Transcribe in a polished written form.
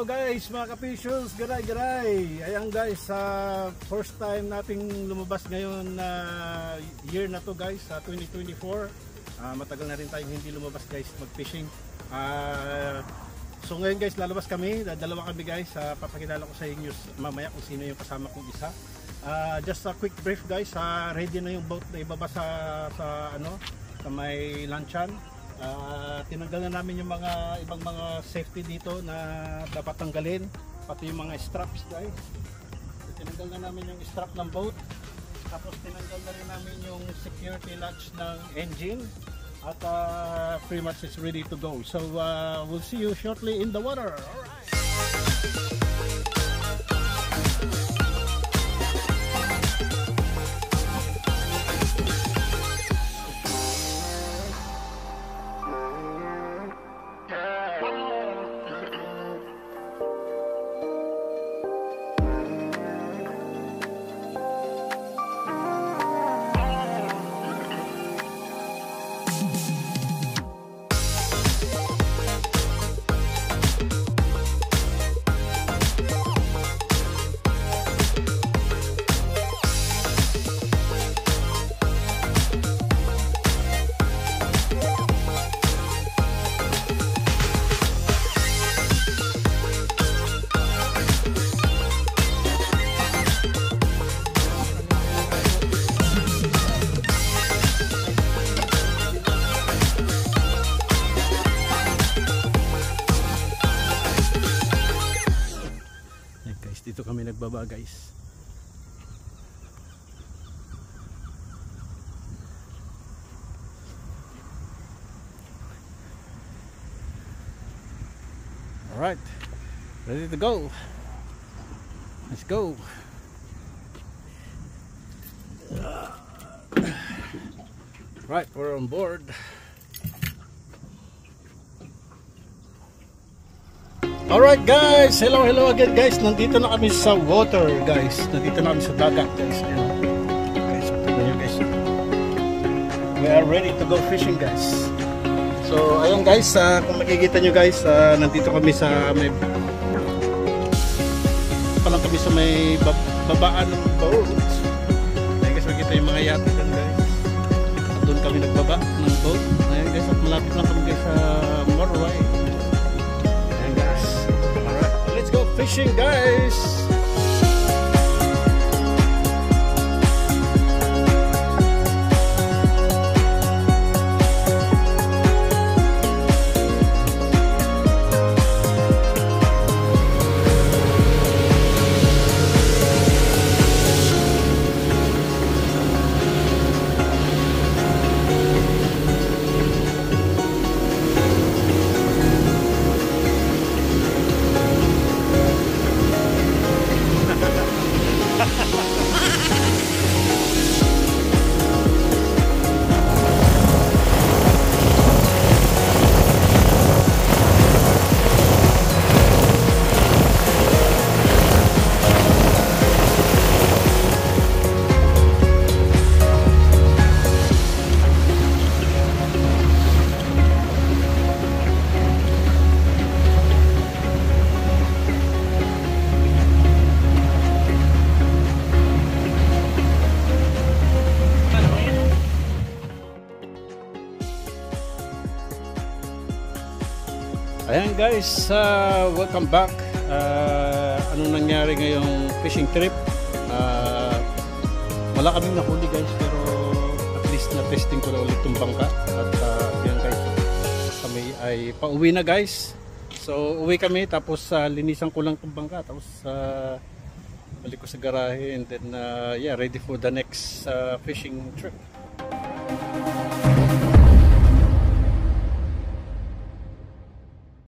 Hello guys, mga ka-fishers, garay. Ayan guys, first time nating lumabas ngayon na year na to guys, sa 2024. Matagal na rin tayong hindi lumabas guys mag-fishing. So ngayon guys, lalabas kami, dalawa kami guys. Papakilala ko sa inyo mamaya kung sino yung kasama kong isa. Just a quick brief guys, ready na yung boat na ibaba sa may lanchan. Tinanggal na namin yung mga ibang mga safety dito na dapat tanggalin, pati yung mga straps guys. Tinanggal na namin yung strap ng boat, tapos tinanggal na rin namin yung security latch ng engine, at pretty much it's ready to go. So we'll see you shortly in the water. Alright. Dito kami nagbaba guys. Alright, ready to go. Let's go. Right, we're on board. Alright guys, hello again guys. Nandito na kami sa water guys. Nandito na kami sa dagat guys. Ayan. Guys, tignan nyo guys. We are ready to go fishing guys. So ayun guys, kung makikita nyo guys, nandito kami sa may babaan ng boat. Ayan guys, makikita yung mga yate dyan guys. At doon kami nagbaba ng boat. Ayan guys, at malapit lang kami guys sa Moray. Let's go fishing guys. Ayan guys, welcome back. Anong nangyari ngayong fishing trip? Wala kaming nahuli guys, pero at least na-testing ko na ulit itong bangka. At yan guys, kami ay pauwi na guys. So uwi kami, tapos linisan ko lang itong bangka, tapos balik ko sa garahe, and then yeah, ready for the next fishing trip.